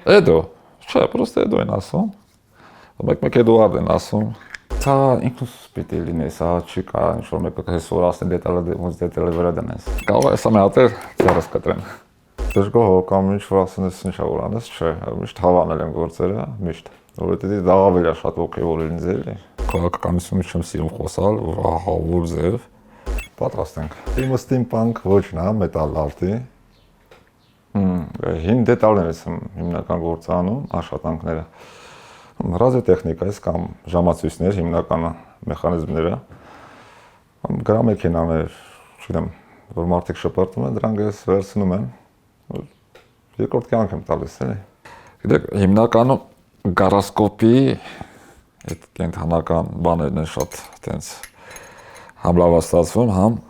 Էդո, չէ, պրոստը էդո են ասում։ Մեկ Էդուարդ են ասում։ Սա ինքնուս պիտի լինի, սա չի կարող ինչ-որ մեկը հեսոր ասեն դետալը վրա դնես։ Կարող է սա մի հատ ձեռս կտրեմ։ Դժգոհ կամ ինչ-որ ասենես ինչա որ անես, չէ, միշտ հավանել եմ գործերը, միշտ։ Որովհետեւ դա ավելի շատ ոգևորել ինձ էլի։ Քաղաքականությունից չեմ սիրում խոսալ, որ ձև։ Պատրաստ ենք։ Իմը ստիմպանկ ոչն է, մետալ արտի։ Հին դետալներից եմ հիմնական գործ անում, աշխատանքները։ Ռադիոտեխնիկայից կամ ժամացույցներ, հիմնականը մեխանիզմները, գրամեքենաներ, չգիտեմ, որ մարդիկ շպրտում են, դրանք ես վերցնում եմ, երկրորդ կյանք եմ տալիս, էլի։ Գիտեք, հիմնականում գարասկոպի այդ կենթանական բաներն են շատ այտենց համ լավ ստացվում, համ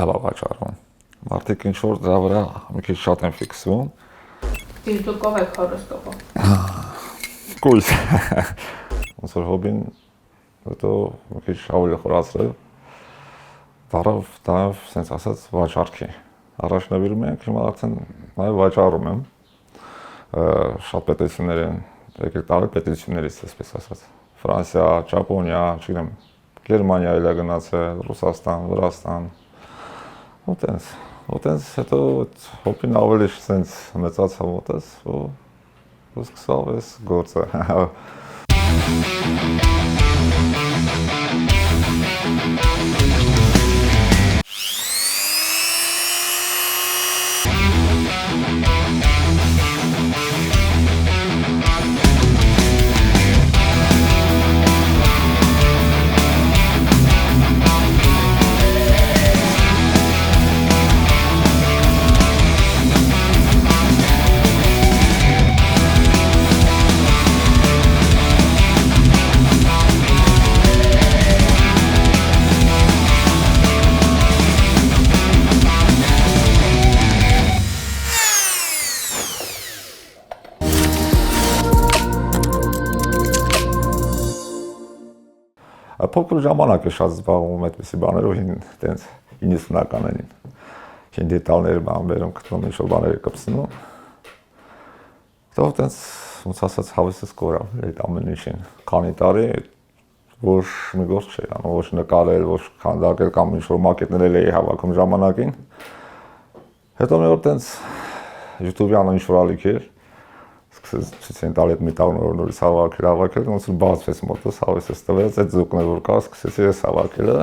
լավ վաճառվում։ Մարդիկ ինչ որ դրա վրա մի քիչ շատ են ֆիքսվում։ Իսկ դուք ով եք հորոստոպը։ Կույս։ Ոնց որ հոբին հետո մի քիչ ավելի խորացրել։ Դարավ sense ասած վաճառքի։ Առաջ նվիրում ենք, հիմա արդեն նաև վաճառում եմ։ Շատ պետություններ են, եկել տարել պետություններից, այսպես ասած։ Ֆրանսիա, Ճապոնիա, չգիտեմ, Գերմանիա էլ գնացել, Ռուսաստան, Վրաստան։ Ոտենց հետո հոբին ավելի sense մեծացավ ոտես, ու սկսավ էս գործը։ Փոքր ժամանակ է շատ զբաղվում այդպիսի բաներով, այտենց 90-ականներին։ Հին դետալներ բերում, գտնում ինչ-որ բաներ կպցնում։ Դա այտենց ոնց ասած հավեսս կորավ այդ ամեն ինչին։ Քանի տարի ոչ մի գործ չէի անում, ոչ նկարել, ոչ քանդակել կամ ինչ-որ մակետներ էի հավաքում ժամանակին։ Հետո մի օր այտենց YouTube-յան ինչ-որ ալիք էր։ Սկսեցին տալ այդ մետաղները նորից հավաքել, ոնց որ բացվեց մոտս, հավեսս տվեց, այդ զուգն որ կա, սկսեցի ես հավաքելը։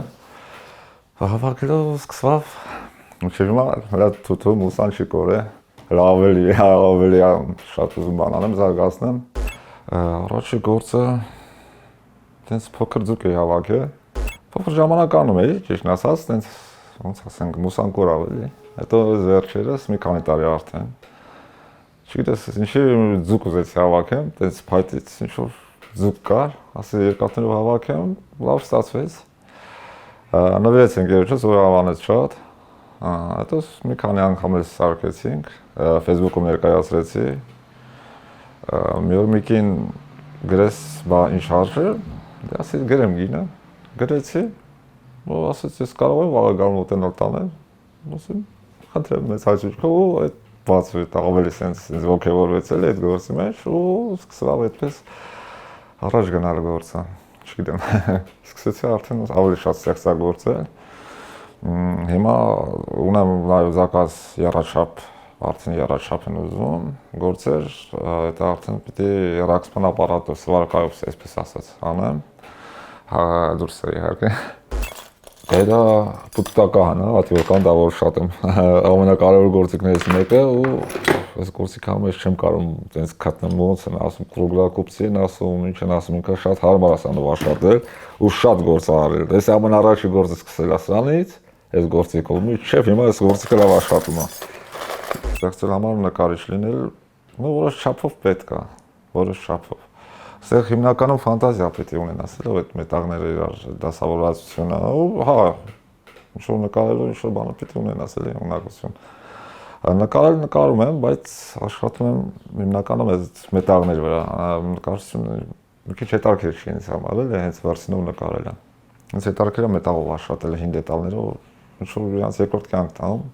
Հավաքելով սկսավ, մինչև հիմա հələ թութու մուսան չի կորե, ավելի շատ ուզում բան անեմ, զարգացնեմ։ Առաջի գործը տենց փոքր ձուկ էի հավաքել, փոքր ժամանակ անում էի, ճիշտն ասած, տենց ոնց ասենք, մուսան կորավ էլի։ Հետո վերջերս մի քանի տարի արդեն Չգիտես, ինչի ձուկ ուզեցի հավաքեմ, տենց փայտից ինչ-որ ձուկ կար, ասի երկաթներով հավաքեմ, լավ ստացվեց։ Նվիրեցինք երեքս, որ հավանեց շատ։ Հետո մի քանի անգամ էլ սարքեցինք, Facebook-ում ներկայացրեցի։ Մի օր մեկին գրես, բա ինչ հարց է, ասի գրեմ գինը, գրեցի, ու ասեց ես կարող եմ վաղը գալ մոտենալ տանել, ասի խնդրեմ մեծ հաճույքով ու այդ բացվեց, ավելի sense ինձ ոգևորվեց էլ այդ գործի մեջ ու սկսավ այդպես առաջ գնալ գործը, չգիտեմ, սկսեցի արդեն ավելի շատ ստեղծագործել, հիմա ունեմ նաև զակաս եռաչափ, արդեն եռաչափ են ուզում գործեր, դա արդեն պիտի եռաքսման ապարատով, սվարկայով, այսպես ասած, անեմ, դուրս է իհարկե։ Դա պուտտական է, ատիվական դա որ շատ եմ ամենակարևոր գործիքներից մեկը ու այս գործիքը համես չեմ կարող տենց գտնեմ ոնց են ասում կրուգլակոպցին ասում ինչ են ասում ինքը շատ հարմար է սանով աշխատել ու շատ գործ արել։ Ես ամենառաջի գործը սկսել եմ սրանից, այս գործիքով մինչև հիմա այս գործիքը լավ աշխատում է։ Ստեղծել համար նկարիչ լինել որոշ չափով պետք է, որոշ չափով։ Այստեղ հիմնականում ֆանտազիա պետք է ունենաս, այդ մետաղները իրար դասավորվածությունը, հա, ինչ-որ նկարելով ինչ-որ բանը պետք է ունենաս, ունակություն։ Նկարել նկարում եմ, բայց աշխատում եմ հիմնականում այդ մետաղների վրա, նկարչությունը մի քիչ հետաքրքիր չի ինձ համար, հենց վերցնով նկարելը։ Ինձ հետաքրքիր է մետաղով աշխատելը, հին դետալներով, ինչ-որ իրանց երկրորդ կյանք տանում։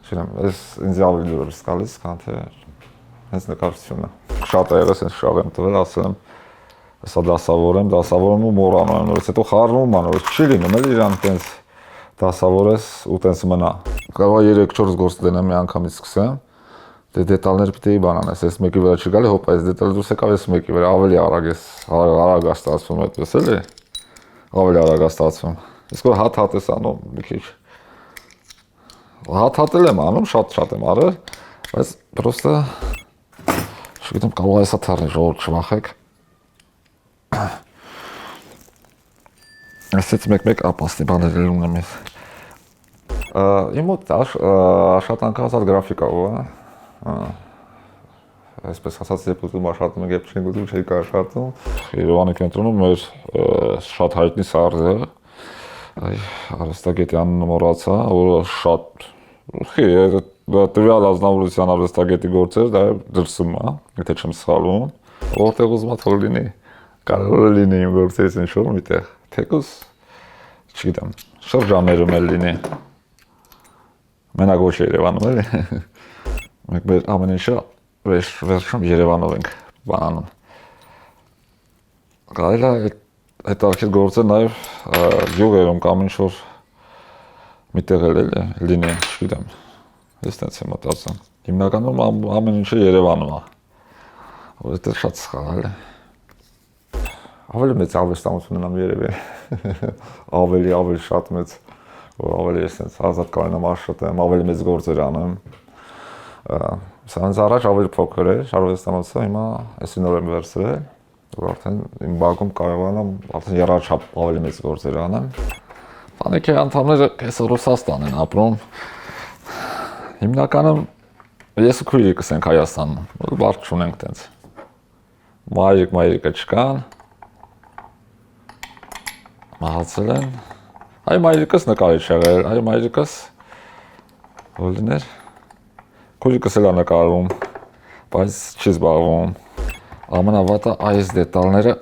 Չգիտեմ, այս ինձ ավելի դուրս գալիս, քան թե հենց նկարչությունը։ Շատ եղես հենց շաղ եմ տվել, ասել եմ, հեսա դասավորում ու մոռանում եմ նորից, հետո խառնում եմ, նորից չի լինում, էլ իրան տենց դասավորես ու տենց մնա։ Կարող է 3-4 գործ դենեմ մի անգամից սկսեմ, դե դետալներ պիտի բան անես, ես մեկի վրա չի գալի, հոպ, այս դետալը դուրս եկավ, ես մեկի վրա ավելի արագ ես, արագ է ստացվում այդպես էլի, ավելի արագ է ստացվում։ Իսկ որ հատ ես անում մի քիչ։ Հատել եմ անում, շատ եմ արել, բայց պրոստը չգիտեմ, կարող է հեսա թարնի, ժողովուրդ չվախեք։ Այսից մեկ ապաստի բաներ ունեմ ես։ Իմ մոտ աշխատանքը ասած գրաֆիկա ու այսպես ասած երբ ուզում աշխատում եք, երբ չենք ուզում չեք աշխատում։ Երևանի կենտրոնում մեր շատ հայտնի սարդը Արվեստագետյանն մոռացա, որը շատ տվյալ ազնվորության արվեստագետի գործեր, դա դրսում է, եթե չեմ սխալվում, որտեղ ուզում ա թող լինի, կարող է լինի իմ գործերից ինչ-որ միտեղ, թեկուզ, չգիտեմ, շրջաններում էլ լինի, մենակ ոչ Երևանում էլի, մենք մեր ամեն ինչը վերջում Երևանով ենք բանանում։ Կարելի է հետարքիր գործը նաև գյուղերում կամ ինչ-որ միտեղ էլ լինի, չգիտեմ, ես տենց եմ մտածում։ Հիմնականում ամեն ինչը Երևանում է, որովհետև շատ սխալ է։ Ավելի մեծ արվեստանություն ունեմ երևի, ավելի շատ մեծ, որ ավելի ես տենց ազատ կարողանամ աշխատեմ, ավելի մեծ գործեր անեմ։ Սրանց առաջ ավելի փոքր էր արվեստանոցը, հիմա այսի նոր եմ վերցրել, որ արդեն իմ բակում կարողանամ արդեն եռաչափ ավելի մեծ գործեր անեմ։ Բանեկի անդամները կես Ռուսաստան են ապրում։ Հիմնականում ես ու քույրիկս ենք Հայաստանում, որ բարդ չունենք տենց։ Մայրիկը չկան։ Մահացել են։ Այ մայրիկս նկարիչ եղել, այ մայրիկս որ լիներ։ Քույրիկս էլ է նկարում, բայց չի զբաղվում։ Ամենավատը այս դետալները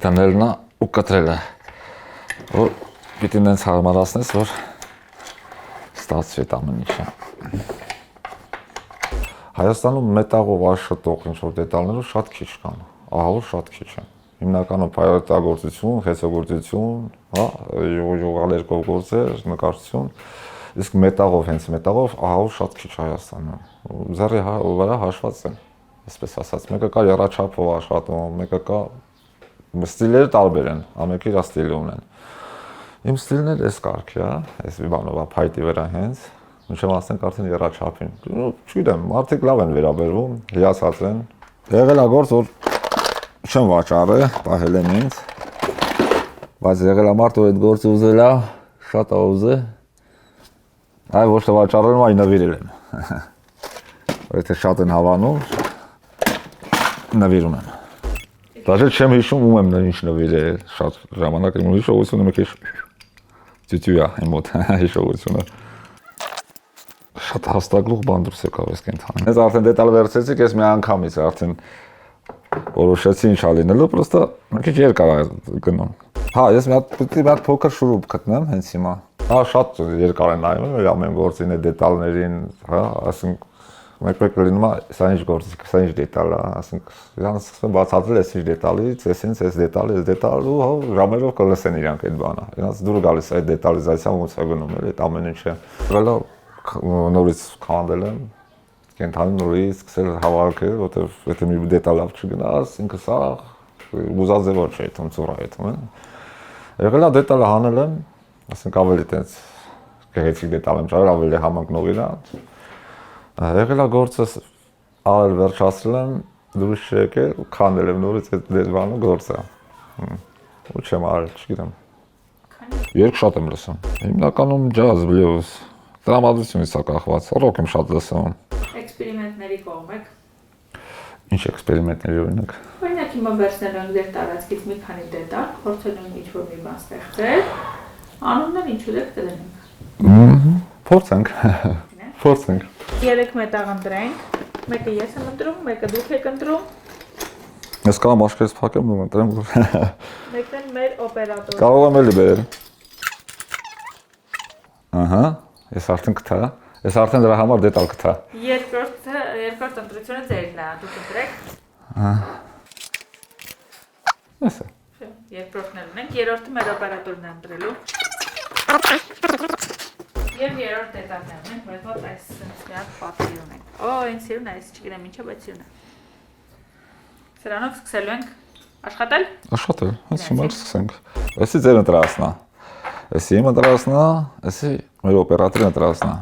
դնելն է ու կտրելը, որ պիտի նենց հարմարացնես, որ ստացվի այդ ամեն ինչը։ Հայաստանում մետաղով աշխատող ինչ-որ դետալներով շատ քիչ կան, ահավոր շատ քիչ են։ Հիմնականում փայտագործություն, խեցեգործություն, յուղալերկով գործեր, նկարչություն, իսկ մետաղով, հենց մետաղով ահավոր շատ քիչ Հայաստանում։ Ձեռի վրա հաշված են, այսպես ասած, մեկը կա եռաչափով աշխատում, մեկը կա ստիլերը տարբեր են, ամենքի իր ստիլը ունեն։ Իմ ստիլն էլ էս կարգի է, այս բանով է, փայտի վրա հենց, մինչև ասենք արդեն եռաչափին։ Չգիտեմ, մարդիկ լավ են վերաբերվում, հիացած են։ Եղել է գործ, որ չեմ վաճառել, պահել եմ ինձ, բայց եղել է մարդ, որ այդ գործը ուզել է, շատ է ուզել, այ ոչ թե վաճառել եմ, այ նվիրել եմ։ Եթե շատ են հավանում, նվիրում եմ։ Դաժե չեմ հիշում ում եմ ինչ նվիրել, շատ ժամանակ իմ հիշողությունը մի քիչ ծյուցյու է իմ մոտ հիշողությունը։ Շատ հաստագլուխ բան դուրս եկավ այս կենթանի։ Ես արդեն դետալ վերցրեցիք, ես մի անգամից արդեն որոշեցի ինչ ա լինելու, պրոստը մի քիչ երկար է գնում։ Հա, ես մի հատ փոքր շուրուպ գտնեմ հենց հիմա։ Հա, շատ երկար է նայում, ամեն գործին է դետալներին, հա, ասենք մեկ լինում է, սա ինչ գործ, սա ինչ դետալ է, ասենք, իրանց սկսում բացատրել ես ինչ դետալից, այս դետալ ու հա, ժամերով կլսեն իրանք այդ բանը։ Իրանց դուր գալիս այդ դետալիզացիան ոնց է գնում, էլի այդ ամեն ինչը։ Ելա նորից քանդել եմ, կենթանի նորից սկսել հավաքել, որտեղ եթե մի դետալ լավ չգնաս, ինքը սա ուզածեվա չէ, այդում ծուռ է այդում են։ Եղել է դետալը հանել եմ, ասենք ավելի տենց գեղեցիկ դետալ եմ ճարել, ավելի համընկնող իրան։ Եղել է գործը արել վերջացրել եմ, դուրս չեկել ու քանդել եմ նորից այդ դերվանը գործը։ Ու չեմ արել, չգիտեմ։ Երգ շատ եմ լսում։ Հիմնականում ջազ, բլյուզ, տրամադրությունից է կախված, ռոք եմ շատ լսում։ Էքսպերիմենտների կողմ եք։ Ինչ էքսպերիմենտների օրինակ։ Օրինակ հիմա վերցնել ենք ձեր տարածքից մի քանի դետալ, փորձել ենք ինչ-որ մի բան ստեղծել, անուններ ինչ ուզեք դրենք։ Փորձենք։ Փորձենք։ 3 մետաղ ընտրենք, մեկը ես եմ ընտրում, մեկը դուք եք ընտրում։ Ես կարող եմ աշկերտս փակեմ ու ընտրեմ։ Մեկն է մեր օպերատորը։ Կարող եմ էլի բերել։ Ահա, ես արդեն գտա։ Ես արդեն դրա համար դետալ գտա։ Երկրորդը երկրորդ ընտրությունը ձերն է, դուք ընտրեք։ Էսա։ Երկրորդն ունենք, երրորդը մեր օպերատորն է ընտրելու։ Եվ երրորդ դետալն ունենք, բայց ո՞տ այս միակ պատկեր ունենք։ Օ, այն սիրուն է, այս չգիտեմ ինչա, բայց սիրուն է։ Սրանով սկսելու ենք աշխատել։ Աշխատել, հենց հիմա սկսենք։ Էսի ձեր ընտրածն է։ Էսի իմ ընտրածն է, էսի մեր օպերատորի ընտրածն է։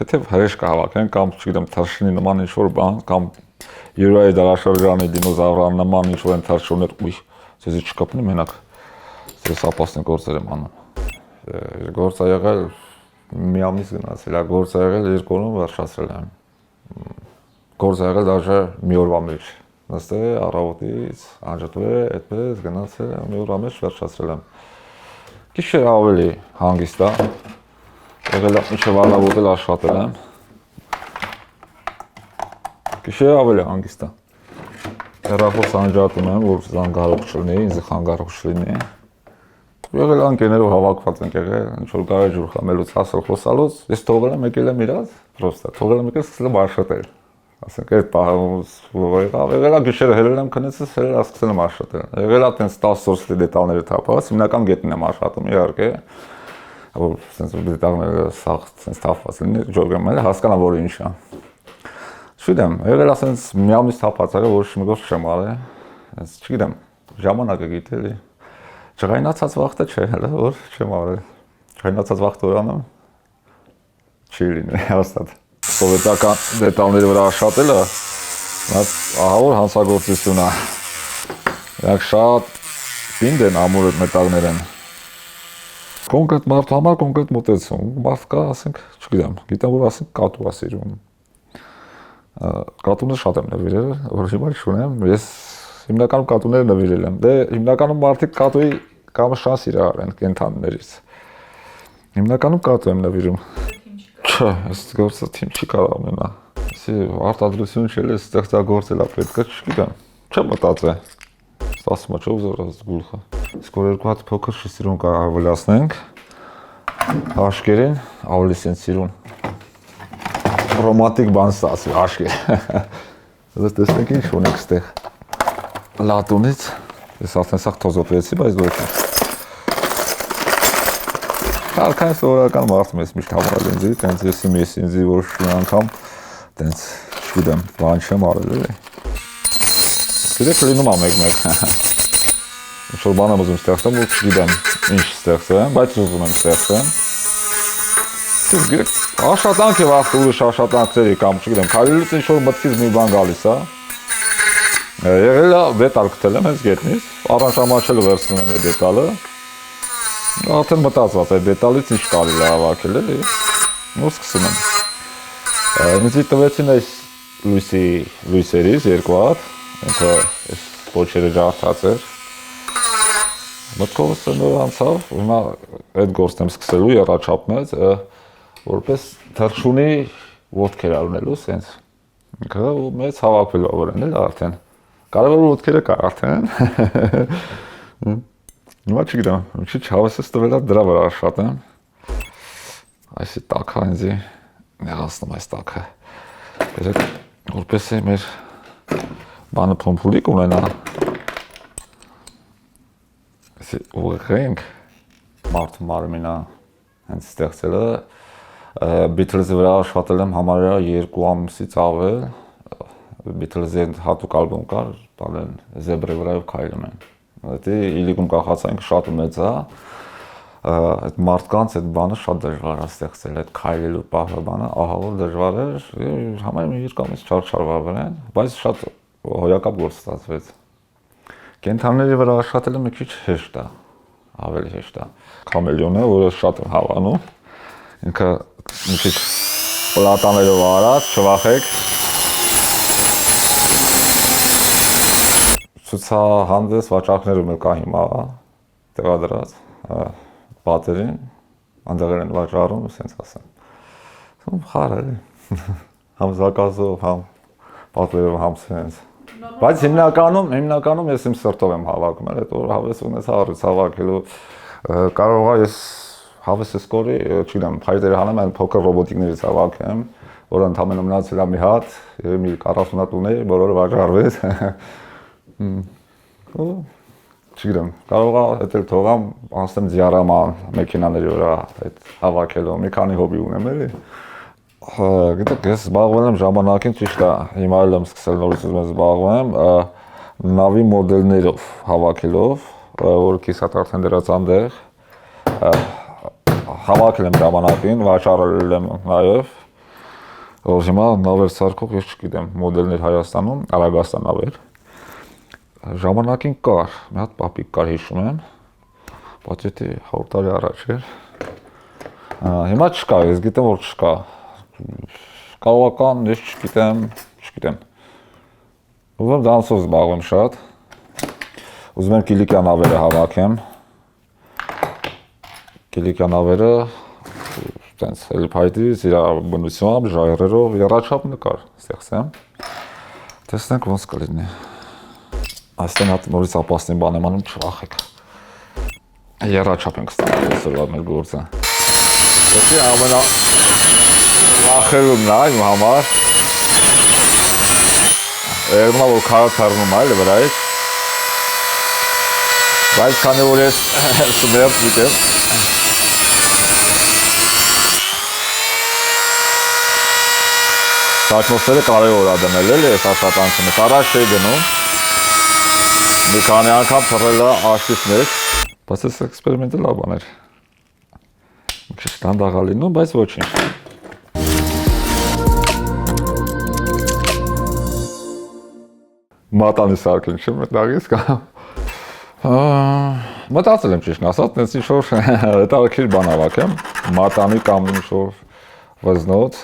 Թեթև հրեշ կհավաքեն կամ չգիտեմ թռչնի նման ինչ-որ բան կամ Յուրայի դարաշրջանի դինոզավրան նման ինչ-որ են թռչուններ, ուй, ձեզի չկապնի մենակ ձեզ ապասնի գործեր եմ անում։ Գործ է եղել մի ամիս գնացել, գործ է եղել երկու օրում վերջացրել եմ։ Գործ է եղել դաժե մի օրվա մեջ։ Նստել առավոտից անջատվել, այդպես գնացել եմ, մի օրվա մեջ վերջացրել եմ։ Գիշեր ավելի հանգիստ է։ Եղել է մինչև առավոտել աշխատել եմ։ Գիշերը ավելի հանգիստ է։ Հեռախոս անջատում եմ, որ զանգարող չլինի, ինձ խանգարող չլինի։ Եղել անկերներով հավաքված ենք եղել, ինչ-որ գարեջուր խմելուց, հասել խոսալուց, ես թողել եմ եկել եմ իրաց, պրոստը, թողել եմ եկել սկսել եմ աշխատել։ Ասենք այդ պահանջում եղել է գիշերը հելել եմ քնեցս, հելել է սկսել եմ աշխատել։ Եղել է տենց 10 օրսլի դետալները թափած, հիմնական գետն եմ աշխատում, իհարկե։ Որ սենց դետալները սաղ սենց թափված լինի, ջոգեմ էլ հասկանա որ ինչ է։ Չգիտեմ, եղել է սենց մի ամիս թափած եղել, որ մի գործ չեմ արել, չգիտեմ, ժամանակը գիտելի։ Ջղայնացած վաղտը չէ, հələ որ չեմ արել։ Ջղայնացած վաղտը օրանը չի լինի, հաստատ։ Սովետական դետալների վրա աշխատելը ահավոր հանցագործություն է։ Իրանք շատ պինդ են, ամուր մետաղներ են։ Կոնկրետ մարդու համար կոնկրետ մոտեցում։ Մարդ կա, ասենք, չգիտեմ, գիտեմ որ ասենք կատու է սիրում։ Կատուները շատ եմ նվիրել, որ հիմա չունեմ, ես հիմնականում կատուները նվիրել եմ։ Դե հիմնականում մարդիկ կատուի կամը շանս իրար են կենթանիներից։ Հիմնականում կատու եմ նվիրում։ Չէ, այս գործը թիմ չի կարող ունենա։ Այսի արտադրություն չէ, ստեղծագործել է պետք է, չգիտեմ։ Չեմ մտածել։ Ստասում է չէ ուզորած գուլխը։ Իսկ որ երկու հատ փոքր շիսիրուն կարավելացնենք, աշկերին ավելի սեն սիրուն։ Ռոմանտիկ բան ստասվի, աշկեր։ Դες տեսնենք ինչ ունենք ստեղ։ Լատունից, ես արդեն սաղ թոզոպեցի, բայց դու եկա։ Արքան սովորական մարդում ես միշտ համարել ինձի, տենց եսի մեզ ինձի որ շի անգամ, տենց չգիտեմ, բան չեմ արել էլի։ Գիտեք լինում է մեկ-մեկ։ Ինչ-որ բան եմ ուզում ստեղծեմ, որ չգիտեմ ինչ ստեղծեմ, բայց ուզում եմ ստեղծեմ։ Գիտեք, աշխատանք է վաղտ ուրիշ աշխատանքների կամ չգիտեմ, քայլելուց ինչ-որ մտքից մի բան գալիս է։ Եղել է դետալ գտել եմ հենց գետնից, առանց ամաչելը վերցնում եմ այդ դետալը։ Արդեն մտածված այդ դետալից ինչ կարելի է հավաքել էլի, ու սկսում եմ։ Ինձ տվեցին այս լույսերից երկու հատ, ինքը այս պոչերը ջարդած էր։ Մտքովս նոր անցավ, հիմա այդ գործն եմ սկսելու եռաչափնեց, որպես թռչունի ոտքեր առնելու սենց։ Ինքը մեծ հավաքվելու վրան էլ արդեն։ Կարևոր ոտքերը կա արդեն։ Հիմա չգիտեմ, ինչի չհավեսս տվել է դրա վրա աշխատեմ։ Այսի տակը ինձի նեղացնում այս տակը։ Բերեք, որպես է մեր բանը փոմփուլիկ ունենա։ Այսի ուղղենք մարդու մարմինը հենց ստեղծելը։ Beatles-ի վրա աշխատել եմ համարյա 2 ամսից ավել։ Beatles-ի հատուկ ալբոմ կար, տալ են զեբրի վրայով քայլում են։ Դա իլիկում կախացանք շատ մեծ է։ Այդ մարդկանց այդ բանը շատ դժվար է ստեղծել, այդ քայլելու պահը բանը, ահա որ դժվար էր, համարյա 2 ամիս չարչարվար են, բայց շատ հոյակապ գործ ստացվեց։ Կենթանիների վրա աշխատելը մի քիչ հեշտ է, ավելի հեշտ է։ Քամելիոնը, որը շատ եմ հավանում, ինքը մի քիչ պլատաներով արած, չվախեք։ Ցուցահանդես վաճառքներում էլ կա հիմա տեղադրած պատերին, այնտեղ են վաճառում, ասենց ասեմ։ Խար է։ Համ զակազով, համ պատերով, համ սենց։ Բայց հիմնականում ես իմ սրտով եմ հավաքում, այդ որ հավես ունեցա առից հավաքելու կարող է ես հավեսը սկորի, չգիտեմ, փայտերը հանում են փոքր ռոբոտիկներից հավաքեմ, որ ընդհանրապես մնացել է մի հատ, մի 40 հատ ունի, բոլորը վաճառվեց։ Ու չգիտեմ, կարող է հետել թողամ, անցնեմ դիարամա մեքենաների վրա այդ հավաքելով, մի քանի հոբի ունեմ էլի։ Գիտեք, ես զբաղվել եմ ժամանակին, ճիշտ է, հիմա էլ եմ սկսել նորից ուզում եմ զբաղվեմ նավի մոդելներով հավաքելով, որ կիսատ արդեն դրած անդեղ, հավաքել եմ ժամանակին, վաճառել եմ նաև, որ հիմա նավեր սարքող, ես չգիտեմ, մոդելներ Հայաստանում, Արագաստան նավեր, ժամանակին կար, մի հատ պապիկ կար հիշում եմ, բայց եթե 100 տարի առաջ էր, հիմա չկա, ես գիտեմ, որ չկա, կավական, ես չգիտեմ, ուզում եմ դրանցով զբաղվեմ շատ, ուզում եմ կիլիկյա նավերը հավաքեմ, կիլիկյա նավերը, տենց հելիփայտից, իր բնությամբ, ժայռերով, եռաչափ նկար ստեղծեմ, տեսնենք ոնց կլինի, այստեղ հատ նորից ապաստին բան եմ անում, չվախեք, եռաչափ ենք ստանում այսօրվա մեր գործը, ոսի ամենա վախերումն է իմ համար, երբնա որ քարած հառնում այլ վրայից, բայց քանի որ ես սմերտ գիտեմ, Ատմոսֆերը կարևոր է դնել էլի այս աշխատանքումս, առաջ չէի դնում, մի քանի անգամ թռել է աշտից մեջ, բայց այս էքսպերիմենտը լավ բան էր, մի քիչ դանդաղ է լինում, բայց ոչինչ։ Մատանի սարքին չեմ մտաղից կամ, մտածել եմ ճիշտն ասած, նենց ինչ-որ հետաքրքիր բան հավաքեմ, մատանի կամ ինչ-որ վզնոց,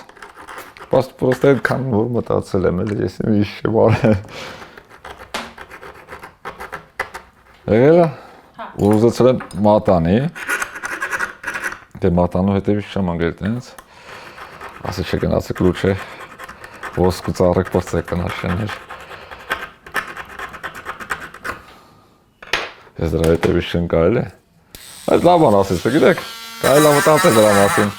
բայց պրոստը այդքան որ մտածել եմ էլի, ես ինչ չեմ արել։ Եղել է, ուզեցել եմ մատանի, դե մատանու հետևից չեմ անգել տենց, ասի չգնացեք լուչ է, ոսկու ծառեք պրծեք տնաշեներ։ Ես դրա հետևից չեմ կարել է, բայց լավ բան ասես, գիտեք, կարել է մտածել դրա մասին։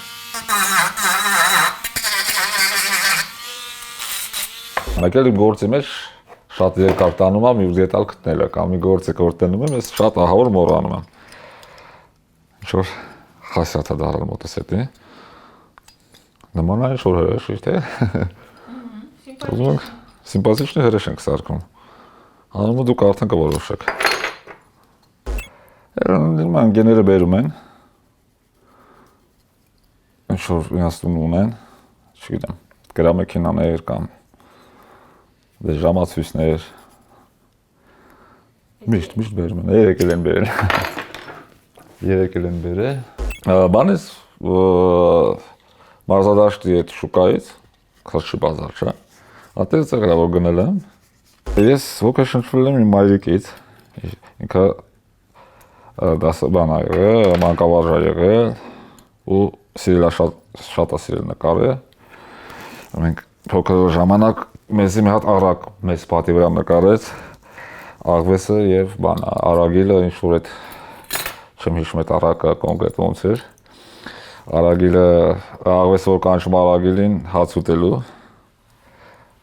Մեկ էլ իմ գործի մեջ շատ երկար տանում եմ մի դետալ գտնելը, կամ մի գործ որ տնում եմ, ես շատ ահավոր մոռանում եմ։ Ինչ-որ խասյաթ է դառել մոտս հետի։ Նման է ինչ-որ հրեշ, թե։ Ուզում ենք սիմպաթիչնի հրեշ ենք սարքում։ Անումը դուք արդեն կորոշեք։ Նման գեները բերում են, ինչ-որ իրենց տուն ունեն, չգիտեմ, գրամեքենաներ կամ ժամացույցներ, միշտ բերում են, երեկ են բերել, բանից մարզադաշտի հետ շուկայից, քրչի բազար չէ, ատեղ ծեղրա որ գնել եմ, ես ոգեշնչվել եմ իմ մայրիկից, ինքը դասաբան ա եղել, մանկավարժ ա եղել ու շատ ա սիրել նկարել, մենք փոքր ժամանակ մեզի մի հատ առակ մեծ պատի վրա նկարեց, աղվեսը և արագիլը, ինչ-որ այդ, չեմ հիշում այդ առակը կոնկրետ ոնց էր, աղվեսը որ կանչում արագիլին հաց ուտելու,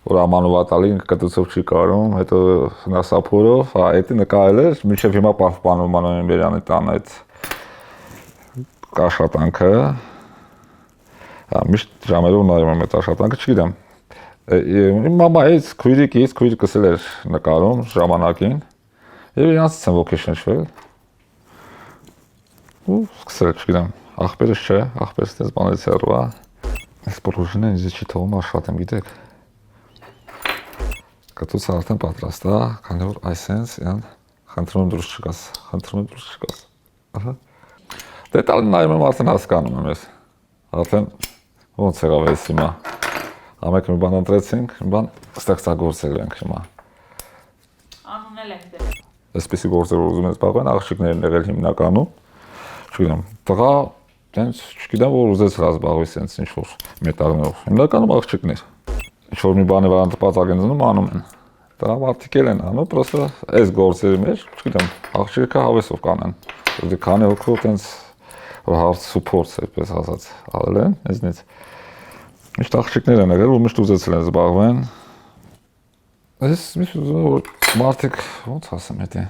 որ ամանուվատալին կտուցով չի կարում, հետո նասափորով, այդի նկարել էր, մինչև հիմա պահպանում Մանոն Բերյանի տան այդ աշխատանքը, միշտ ժամերով նայում եմ այդ աշխատանքը, չգիտեմ, իմ մամայից, քույրիկս էլ էր նկարում ժամանակին, և իրանցից եմ ոգեշնչվել, ու սկսել, չգիտեմ, աղբերս չէ, աղբերս տես բանից հեռու է, այս պրոժինը ինձ չի թողում աշխատեմ, գիտեք, կտուցը արդեն պատրաստ է, քանի որ այսենց, խնդրում դուրս չկաս, դետալին նայում եմ արդեն հասկանում եմ ես, արդեն ոնց եղավ ես հիմա, ամեկ մի բան ընտրեցինք, մի բան ստեղծագործելու ենք հիմա։ Անունել ենք դեր։ Այսպիսի գործեր որ ուզում են զբաղվել, աղջիկներն եղել հիմնականում, չգիտեմ, տղա, տենց, չգիտեմ, որ ուզեցել զբաղվի սենց ինչ-որ մետաղներով, հիմնականում աղջիկներ, ինչ-որ մի բանի վրա տպածակ են զնում, անում են, տղա մարդիկ էլ են անում, պրոստը այս գործերի մեջ, չգիտեմ, աղջիկը հավեսով կանեն, քանի հոգու տենց հարց ու փորձ այդպես ասած արել են ինձնից։ Միշտ աղջիկներ են եղել, որ միշտ ուզեցել են զբաղվեն։ Ես միշտ ուզում որ մարդիկ ոնց ասեմ դա։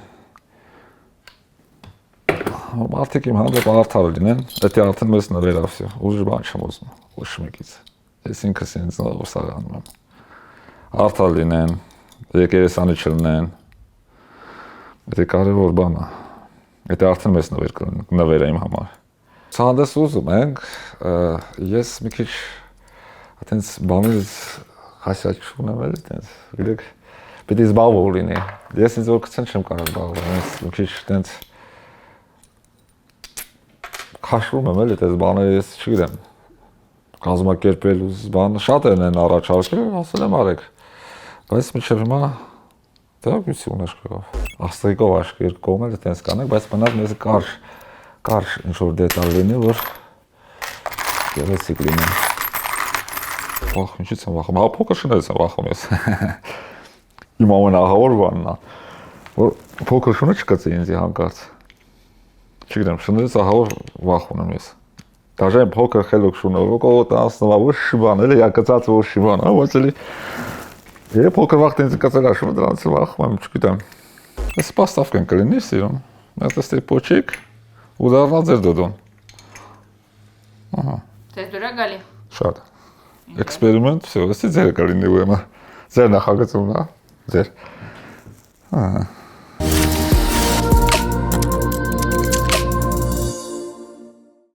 Մարդիկ իմ հանդեպ արդար լինեն, դա արդեն մեզ նվեր է, всё, ուրիշ բան չեմ ուզում, ոչ մեկից։ Ես ինքս ինձ սարանում եմ։ Արդար լինեն, եկեղեցանի չլինեն։ Դա կարևոր բան է։ Դա արդեն մեզ նվեր է իմ համար։ Ցանդես ուզում ենք, ես մի քիչ այտենց բանից հասյաճ ունեմ էլի այտենց, գիտեք, պիտի զբաղվող լինի։ Ես ինձ որ քցեն չեմ կարող զբաղվել, ես մի քիչ այտենց քաշվում եմ էլի այտենց բաները, ես չգիտեմ։ Կազմակերպել ու բանը շատերն են առաջարկել, ասել եմ արեք։ Բայց մինչև հիմա դեպություն աշխատող։ Աստղիկով աշկի երկու կողմերը այտենց կանենք, բայց մնաց մեզ կարճ ինչ-որ դետալ լինի, որ գեղեցիկ լինի։ Ախ, ինչից եմ վախում, հա փոքր շունից եմ վախում ես։ Իմ ամենահավոր բանն է, որ փոքր շունը չկծի ինձի հանկարծ։ Չգիտեմ, շունից ահավոր վախ ունեմ ես։ Даже փոքր խելոք շունը, որ կողոտ անցնող ոչ բան, էլի ա կծած ոչ բան, հա, ոչ էլի։ Երբ փոքր վախտ ինձ կծել ա շունը, դրանից վախում եմ, չգիտեմ։ Այս պաստավկան կլինի սիրում։ Մետստի փոչիկ ու դառնա ձեր դոդոն։ Ահա։ Ձեզ դուր է գալի։ Շատ։ Էքսպերիմենտ, всё, էսի ձեր կլինի ուրեմն։ Ձեր նախագծումն է, ձեր։ Ահա։